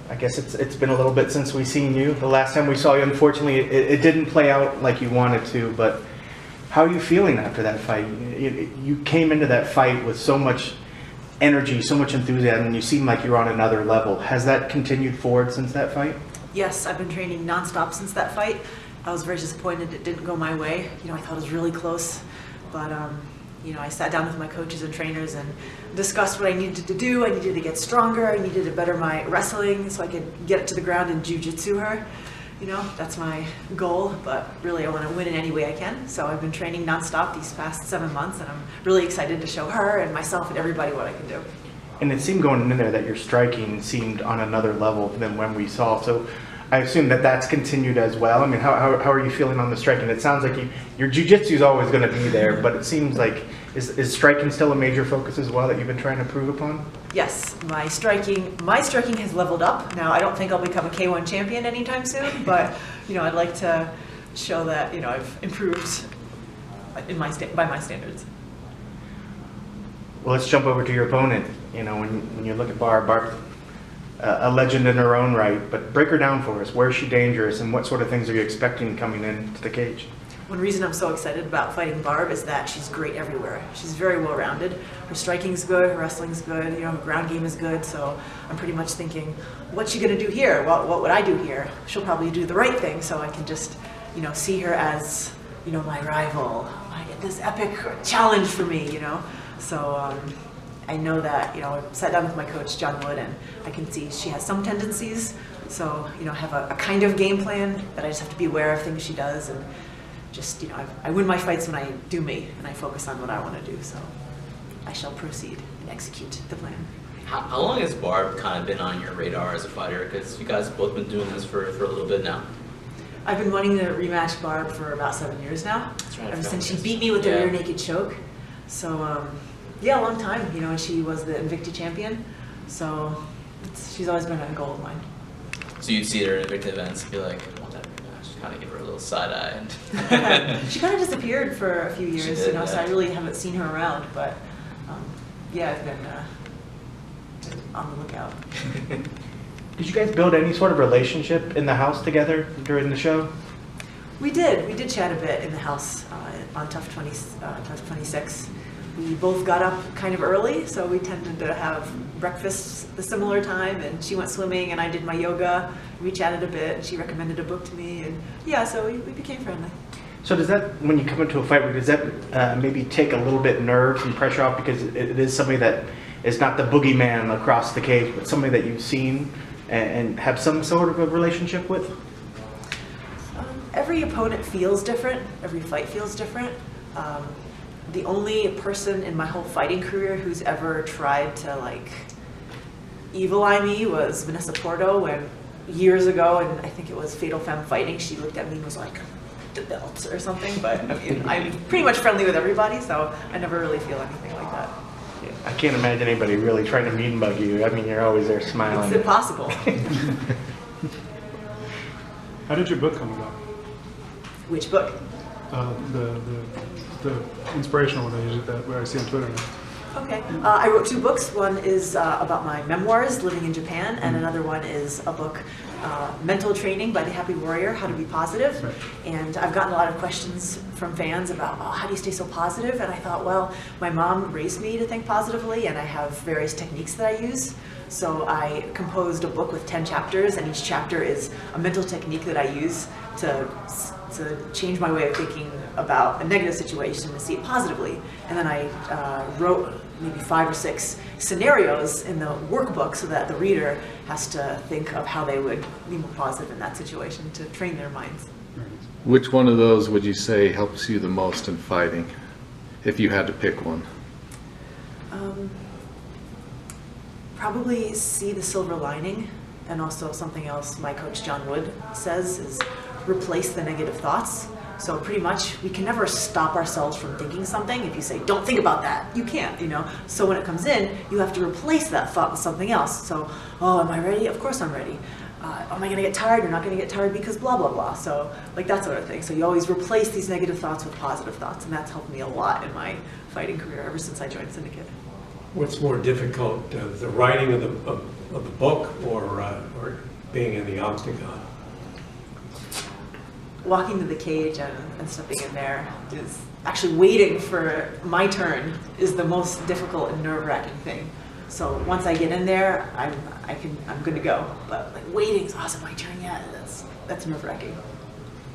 I guess it's been a little bit since we've seen you. The last time we saw you, unfortunately, it didn't play out like you wanted to, but how are you feeling after that fight? You came into that fight with so much energy, so much enthusiasm, and you seem like you're on another level. Has that continued forward since that fight? Yes, I've been training nonstop since that fight. I was very disappointed it didn't go my way. I thought it was really close, but I sat down with my coaches and trainers and discussed what I needed to do. I needed to get stronger. I needed to better my wrestling so I could get it to the ground and jiu-jitsu her. That's my goal, but really I want to win in any way I can. So I've been training nonstop these past 7 months, and I'm really excited to show her and myself and everybody what I can do. And it seemed going in there that your striking seemed on another level than when we saw. So I assume that that's continued as well. I mean, how are you feeling on the striking? It sounds like your jiu-jitsu is always going to be there, but it seems like, is striking still a major focus as well that you've been trying to improve upon? Yes, my striking has leveled up. Now, I don't think I'll become a K1 champion anytime soon, but I'd like to show that I've improved by my standards. Well, let's jump over to your opponent. When you look at Barb, a legend in her own right, but break her down for us. Where is she dangerous, and what sort of things are you expecting coming into the cage? One reason I'm so excited about fighting Barb is that she's great everywhere. She's very well-rounded. Her striking's good, her wrestling's good, her ground game is good, so I'm pretty much thinking, what's she gonna do here? Well, what would I do here? She'll probably do the right thing, so I can just, see her as, my rival. I get this epic challenge for me, So I know that, I sat down with my coach, John Wood, and I can see she has some tendencies. So, I have a kind of game plan, but I just have to be aware of things she does, and just, I win my fights when I do me, and I focus on what I want to do. So I shall proceed and execute the plan. How long has Barb kind of been on your radar as a fighter? Because you guys have both been doing this for a little bit now. I've been wanting to rematch Barb for about 7 years now. That's right. Ever since she beat me with the rear naked choke. So, yeah, a long time, and she was the Invicta champion. So she's always been a goal of mine. So you'd see her at Invicta events and be like, I want that rematch. Kind of give her a little side eye. And she kind of disappeared for a few years, did, so I really haven't seen her around. But yeah, I've been on the lookout. Did you guys build any sort of relationship in the house together during the show? We did chat a bit in the house on Tough 26. We both got up kind of early, so we tended to have breakfast a similar time, and she went swimming and I did my yoga. We chatted a bit, and she recommended a book to me, and yeah, so we became friendly. So does that, when you come into a fight, does that maybe take a little bit nerves and pressure off, because it is somebody that is not the boogeyman across the cage, but somebody that you've seen and have some sort of a relationship with? Every opponent feels different. Every fight feels different. The only person in my whole fighting career who's ever tried to evil eye me was Vanessa Porto, when years ago, and I think it was Fatal Femme Fighting, she looked at me and was like, the belt or something. But I mean, I'm pretty much friendly with everybody, so I never really feel anything like that. Yeah, I can't imagine anybody really trying to mean bug you. I mean, you're always there smiling. It's impossible. How did your book come about? Which book? The inspirational one that I see on Twitter now. Okay. I wrote 2 books. One is about my memoirs living in Japan, and another one is a book, Mental Training by the Happy Warrior, How to Be Positive. Right. And I've gotten a lot of questions from fans about, how do you stay so positive? And I thought, well, my mom raised me to think positively, and I have various techniques that I use. So I composed a book with 10 chapters, and each chapter is a mental technique that I use to change my way of thinking about a negative situation and see it positively. And then I wrote maybe 5 or 6 scenarios in the workbook so that the reader has to think of how they would be more positive in that situation to train their minds. Which one of those would you say helps you the most in fighting, if you had to pick one? Probably see the silver lining, and also something else my coach John Wood says is replace the negative thoughts. So pretty much we can never stop ourselves from thinking something. If you say, don't think about that, you can't, So when it comes in, you have to replace that thought with something else. So, am I ready? Of course I'm ready. Am I gonna get tired? You're not gonna get tired because blah, blah, blah. So that sort of thing. So you always replace these negative thoughts with positive thoughts, and that's helped me a lot in my fighting career ever since I joined Syndicate. What's more difficult, the writing of of the book or being in the octagon? Walking to the cage and stepping in there is actually waiting for my turn is the most difficult and nerve-wracking thing. So once I get in there, I'm good to go. But like waiting is awesome. My turn yet? That's nerve-wracking.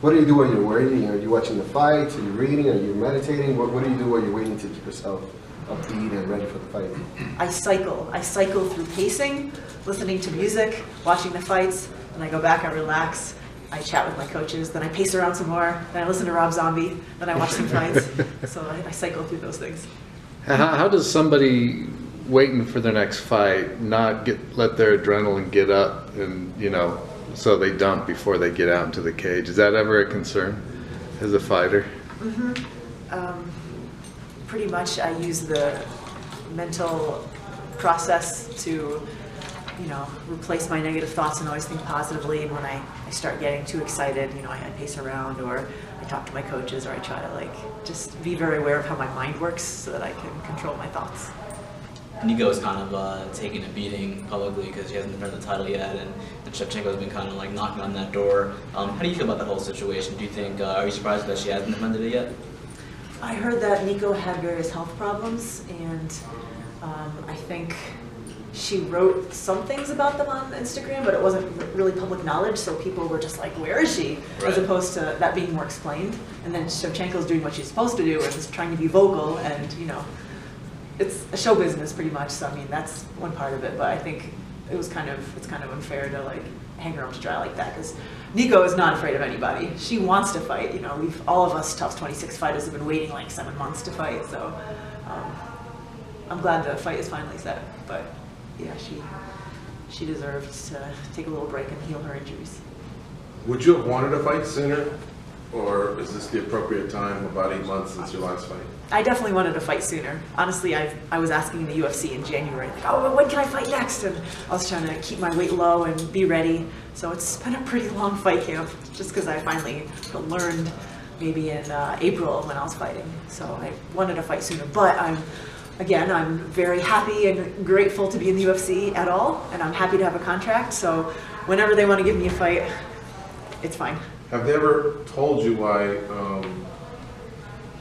What do you do when you're waiting? Are you watching the fights? Are you reading? Are you meditating? What do you do while you're waiting to keep yourself upbeat and ready for the fight? I cycle. I cycle through pacing, listening to music, watching the fights, and I go back, I relax, I chat with my coaches, then I pace around some more, then I listen to Rob Zombie, then I watch some fights. So I cycle through those things. How does somebody waiting for their next fight not let their adrenaline get up and, you know, so they dump before they get out into the cage? Is that ever a concern as a fighter? Pretty much I use the mental process to, you know, replace my negative thoughts and always think positively. And when I start getting too excited, you know, I pace around or I talk to my coaches or I try to like just be very aware of how my mind works so that I can control my thoughts. Nico's kind of taking a beating publicly because she hasn't defended the title yet, and Shevchenko's been kind of like knocking on that door. How do you feel about that whole situation? Do you think, are you surprised that she hasn't defended it yet? I heard that Nico had various health problems, and I think she wrote some things about them on Instagram, but it wasn't really public knowledge, so people were just like, where is she? Right. As opposed to that being more explained. And then Shevchenko's doing what she's supposed to do, which is trying to be vocal, and, you know, it's a show business pretty much, so I mean, that's one part of it, but I think it's kind of unfair to like hang her out to dry like that, because Nico is not afraid of anybody. She wants to fight, you know, all of us Tough 26 fighters have been waiting like 7 months to fight, so I'm glad the fight is finally set, but yeah, she deserves to take a little break and heal her injuries. Would you have wanted to fight sooner, or is this the appropriate time, about 8 months since your last fight? I definitely wanted to fight sooner. Honestly, I was asking the UFC in January, like, oh, when can I fight next? And I was trying to keep my weight low and be ready. So it's been a pretty long fight camp, just because I finally learned maybe in April when I was fighting. So I wanted to fight sooner. But I'm very happy and grateful to be in the UFC at all, and I'm happy to have a contract. So whenever they want to give me a fight, it's fine. Have they ever told you why?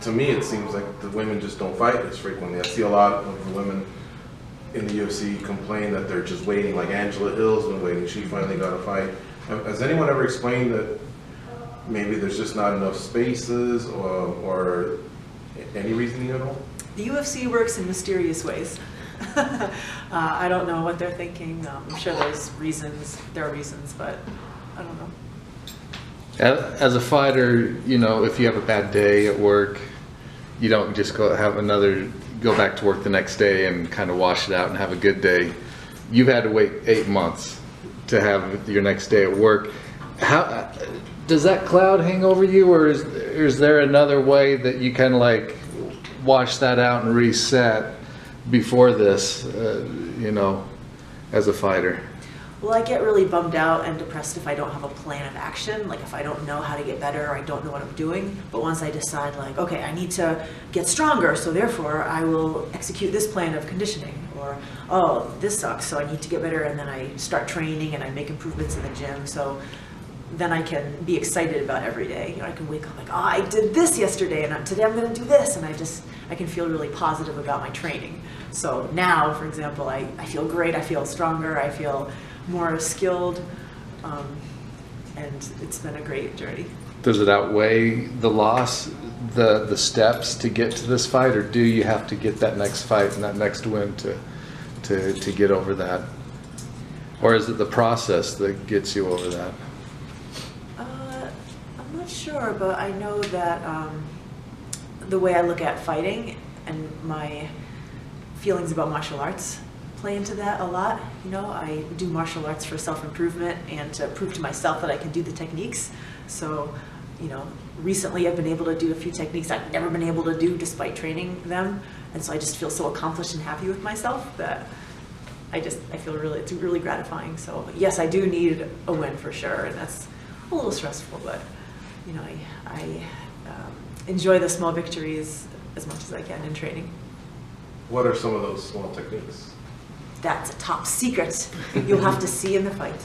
To me, it seems like the women just don't fight as frequently. I see a lot of the women in the UFC complain that they're just waiting, like Angela Hill's been waiting. She finally got a fight. Has anyone ever explained that maybe there's just not enough spaces or any reasoning at all? The UFC works in mysterious ways. I don't know what they're thinking. I'm sure there's reasons. There are reasons, but I don't know. As a fighter, you know, if you have a bad day at work, you don't just go back to work the next day and kind of wash it out and have a good day. You've had to wait 8 months to have your next day at work. How does that cloud hang over you, or is there another way that you kind of like wash that out and reset before this, you know, as a fighter? Well, I get really bummed out and depressed if I don't have a plan of action, like if I don't know how to get better or I don't know what I'm doing. But once I decide, like, okay, I need to get stronger, so therefore I will execute this plan of conditioning. Or, oh, this sucks, so I need to get better, and then I start training and I make improvements in the gym. So then I can be excited about every day. You know, I can wake up like, oh, I did this yesterday, and today I'm going to do this, and I can feel really positive about my training. So now, for example, I feel great, I feel stronger, I feel more skilled, and it's been a great journey. Does it outweigh the loss, the steps to get to this fight, or do you have to get that next fight and that next win to get over that? Or is it the process that gets you over that? I'm not sure, but I know that the way I look at fighting and my feelings about martial arts play into that a lot. You know, I do martial arts for self-improvement and to prove to myself that I can do the techniques. So, you know, recently I've been able to do a few techniques I've never been able to do despite training them. And so I just feel so accomplished and happy with myself that I feel it's really gratifying. So yes, I do need a win for sure, and that's a little stressful, but you know, I enjoy the small victories as much as I can in training. What are some of those small techniques? that's a top secret. You'll have to see in the fight.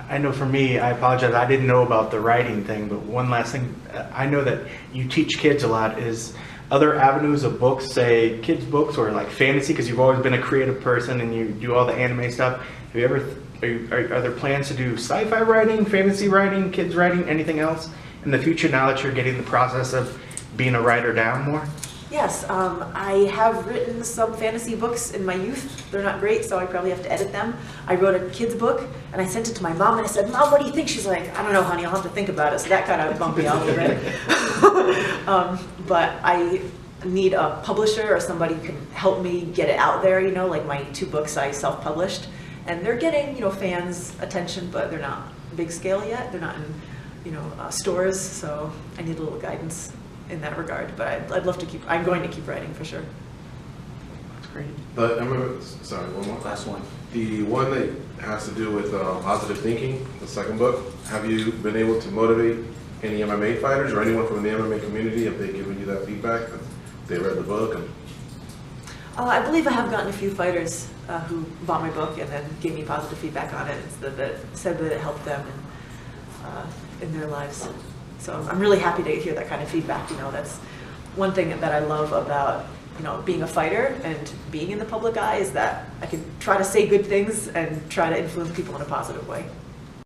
I know for me, I apologize, I didn't know about the writing thing, but one last thing, I know that you teach kids a lot. Is other avenues of books, say kids books or like fantasy, because you've always been a creative person and you do all the anime stuff. Have you ever, are there plans to do sci-fi writing, fantasy writing, kids writing, anything else in the future now that you're getting the process of being a writer down more? Yes, I have written some fantasy books in my youth. They're not great, so I probably have to edit them. I wrote a kid's book, and I sent it to my mom, and I said, "Mom, what do you think?" She's like, "I don't know, honey, I'll have to think about it." So that kind of bumped me off a bit. But I need a publisher or somebody who can help me get it out there, you know, like my 2 books I self-published. And they're getting, you know, fans' attention, but they're not big scale yet. They're not in, you know, stores, so I need a little guidance in that regard, but I'd love to keep, I'm going to keep writing for sure. That's great. But I remember, sorry, one more. Last one. The one that has to do with positive thinking, the second book, have you been able to motivate any MMA fighters or anyone from the MMA community? Have they given you that feedback? Have they read the book? And I believe I have gotten a few fighters who bought my book and then gave me positive feedback on it, and said that it helped them in their lives. So I'm really happy to hear that kind of feedback. You know, that's one thing that I love about, you know, being a fighter and being in the public eye, is that I can try to say good things and try to influence people in a positive way.